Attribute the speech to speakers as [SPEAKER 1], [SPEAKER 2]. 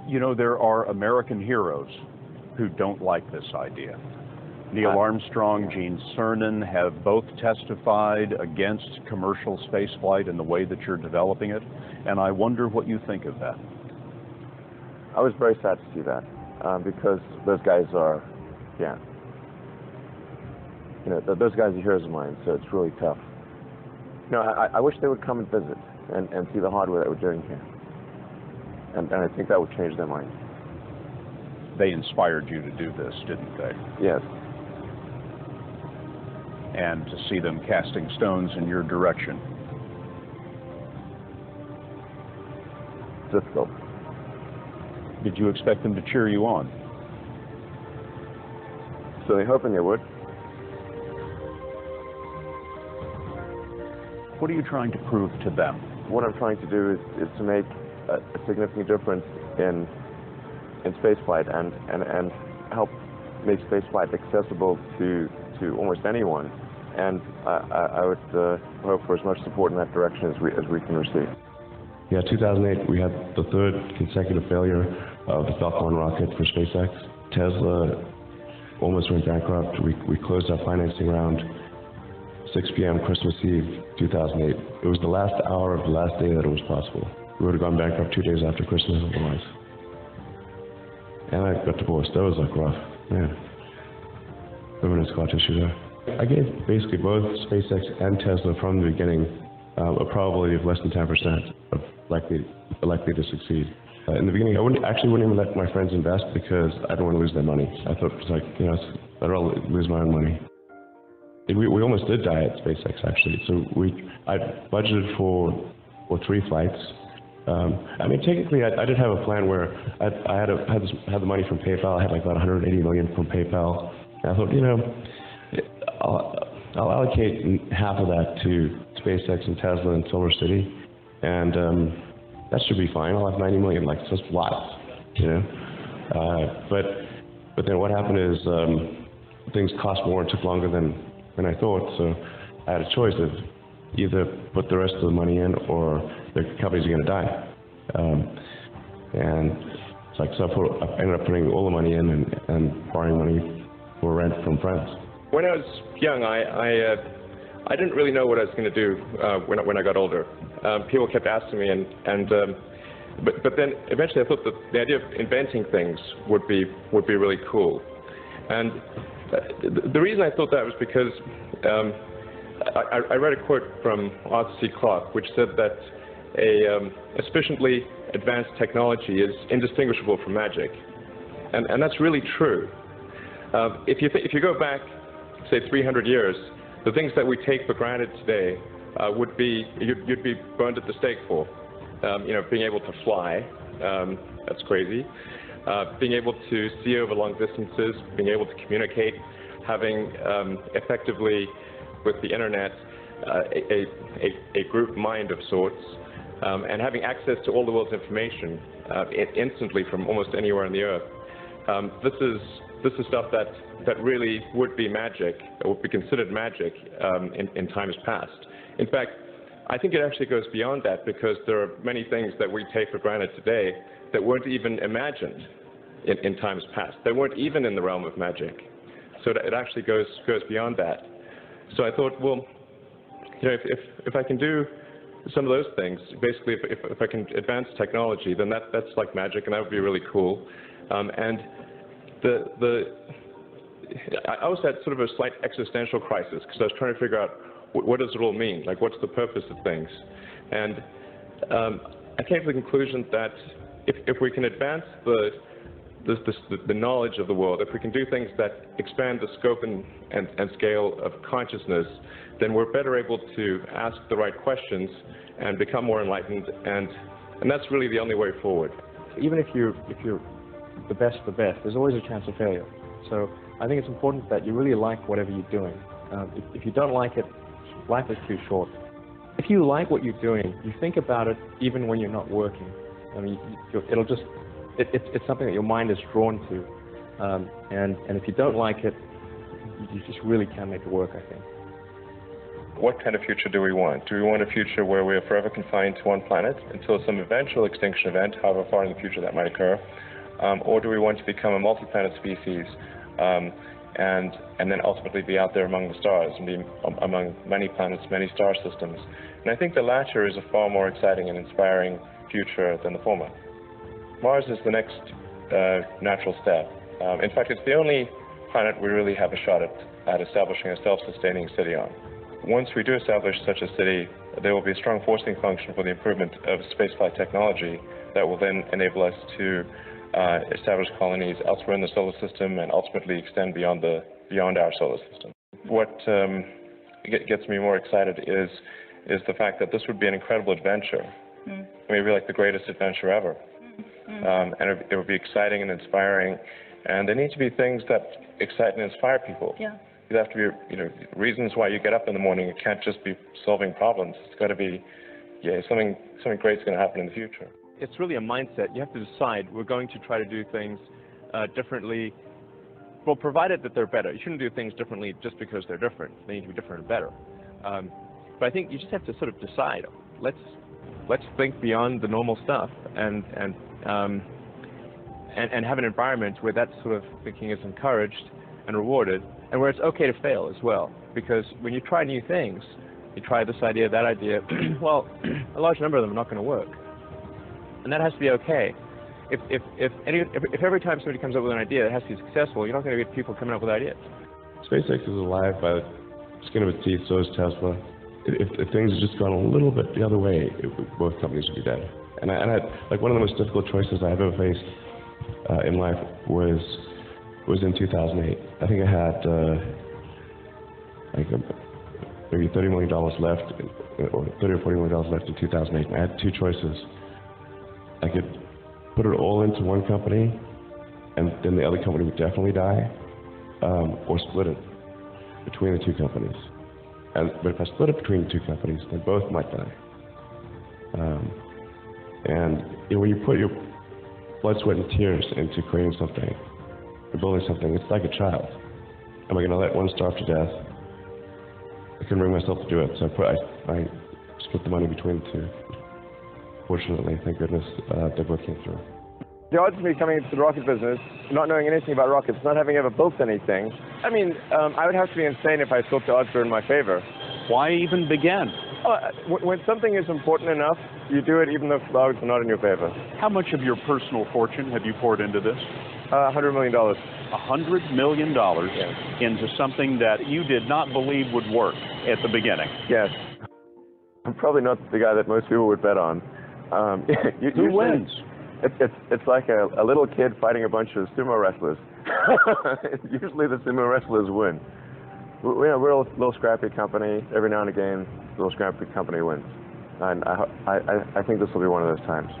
[SPEAKER 1] You know, there are American heroes who don't like this idea. Neil Armstrong, Gene Cernan have both testified against commercial spaceflight in the way that you're developing it, and I wonder what you think of that.
[SPEAKER 2] I was very sad to see that, because those guys are, those guys are heroes of mine, so it's really tough. You know, I wish they would come and visit and see the hardware that we're doing here, and I think that would change their mind.
[SPEAKER 1] They inspired you to do this, didn't they?
[SPEAKER 2] Yes.
[SPEAKER 1] And to see them casting stones in your direction.
[SPEAKER 2] Difficult.
[SPEAKER 1] Did you expect them to cheer you on?
[SPEAKER 2] So they're hoping they would.
[SPEAKER 1] What are you trying to prove to them?
[SPEAKER 2] What I'm trying to do is to make a significant difference in spaceflight and help make spaceflight accessible to almost anyone. And I would hope for as much support in that direction as we can receive.
[SPEAKER 3] Yeah, 2008, we had the third consecutive failure of the Falcon 1 rocket for SpaceX. Tesla almost went bankrupt. We closed our financing round 6 p.m. Christmas Eve, 2008. It was the last hour of the last day that it was possible. We would have gone bankrupt 2 days after Christmas otherwise. And I got divorced. That was like rough, man. Living in scar tissue there. I gave basically both SpaceX and Tesla from the beginning a probability of less than 10% of likely to succeed. In the beginning, I wouldn't even let my friends invest because I don't want to lose their money. I thought it was like, I'd rather lose my own money. We almost did die at SpaceX actually. So I budgeted for 3 flights. I mean, technically, I did have a plan where I had the money from PayPal. I had like about 180 million from PayPal. And I thought, I'll allocate half of that to SpaceX and Tesla and Silver City, and that should be fine. I'll have 90 million, like just lots, But then what happened is things cost more and took longer than I thought. So I had a choice of either put the rest of the money in or the companies are going to die. And it's like, so I ended up putting all the money in and borrowing money for rent from friends.
[SPEAKER 4] When I was young, I didn't really know what I was going to do when I got older. People kept asking me, but then eventually I thought that the idea of inventing things would be really cool. And the reason I thought that was because I read a quote from Arthur C. Clarke, which said that a sufficiently advanced technology is indistinguishable from magic, and that's really true. If you go back, say 300 years, the things that we take for granted today would be you'd be burned at the stake for. Being able to fly, that's crazy. Being able to see over long distances, being able to communicate, having effectively with the internet a group mind of sorts, and having access to all the world's information instantly from almost anywhere on the earth. This is stuff that really would be magic, or would be considered magic in times past. In fact, I think it actually goes beyond that, because there are many things that we take for granted today that weren't even imagined in times past. They weren't even in the realm of magic. So it actually goes beyond that. So I thought, well, if I can do some of those things, basically if I can advance technology, then that's like magic, and that would be really cool. And I also had sort of a slight existential crisis, because I was trying to figure out what does it all mean? Like, what's the purpose of things? And I came to the conclusion that if we can advance the knowledge of the world, if we can do things that expand the scope and scale of consciousness, then we're better able to ask the right questions and become more enlightened, and that's really the only way forward.
[SPEAKER 5] Even if you're the best of the best, there's always a chance of failure. So I think it's important that you really like whatever you're doing. If you don't like it, life is too short. If you like what you're doing, you think about it even when you're not working. I mean, it's something that your mind is drawn to. And if you don't like it, you just really can't make it work, I think.
[SPEAKER 4] what kind of future do we want? Do we want a future where we are forever confined to one planet until some eventual extinction event, however far in the future that might occur? Or do we want to become a multi-planet species and then ultimately be out there among the stars and be among many planets, many star systems? And I think the latter is a far more exciting and inspiring future than the former. Mars is the next natural step. In fact, it's the only planet we really have a shot at establishing a self-sustaining city on. Once we do establish such a city, there will be a strong forcing function for the improvement of spaceflight technology that will then enable us to establish colonies elsewhere in the solar system and ultimately extend beyond our solar system. What gets me more excited is the fact that this would be an incredible adventure, maybe like the greatest adventure ever. And it would be exciting and inspiring, and there need to be things that excite and inspire people.
[SPEAKER 6] Yeah.
[SPEAKER 4] There have to be, reasons why you get up in the morning. It can't just be solving problems. It's got to be, something great's going to happen in the future.
[SPEAKER 5] It's really a mindset. You have to decide, we're going to try to do things differently, well, provided that they're better. You shouldn't do things differently just because they're different. They need to be different and better. But I think you just have to sort of decide, let's think beyond the normal stuff and have an environment where that sort of thinking is encouraged and rewarded, and where it's okay to fail as well. Because when you try new things, you try this idea, that idea, well, a large number of them are not going to work. And that has to be okay. If every time somebody comes up with an idea that has to be successful, you're not going to get people coming up with ideas.
[SPEAKER 3] SpaceX is alive by the skin of its teeth, so is Tesla. If things had just gone a little bit the other way, both companies would be dead. And like one of the most difficult choices I've ever faced in life was in 2008. I think I had maybe $30 million left, or $30 or $40 million left in 2008. And I had two choices. I could put it all into one company, and then the other company would definitely die, or split it between the two companies. But if I split it between the two companies, then both might die. And when you put your blood, sweat, and tears into creating something, or building something, it's like a child. Am I going to let one starve to death? I couldn't bring myself to do it, so I split the money between the two. Fortunately, thank goodness, they both came through.
[SPEAKER 2] The odds of me coming into the rocket business, not knowing anything about rockets, not having ever built anything, I mean, I would have to be insane if I thought the odds were in my favor.
[SPEAKER 1] Why even begin?
[SPEAKER 2] When something is important enough, you do it even though the odds are not in your favor.
[SPEAKER 1] How much of your personal fortune have you poured into this?
[SPEAKER 2] $100 million.
[SPEAKER 1] $100 million into something that you did not believe would work at the beginning.
[SPEAKER 2] Yes. I'm probably not the guy that most people would bet on.
[SPEAKER 1] Who wins?
[SPEAKER 2] It's like a little kid fighting a bunch of sumo wrestlers. Usually the sumo wrestlers win. We're a little scrappy company. Every now and again, a little scrappy company wins. And I think this will be one of those times.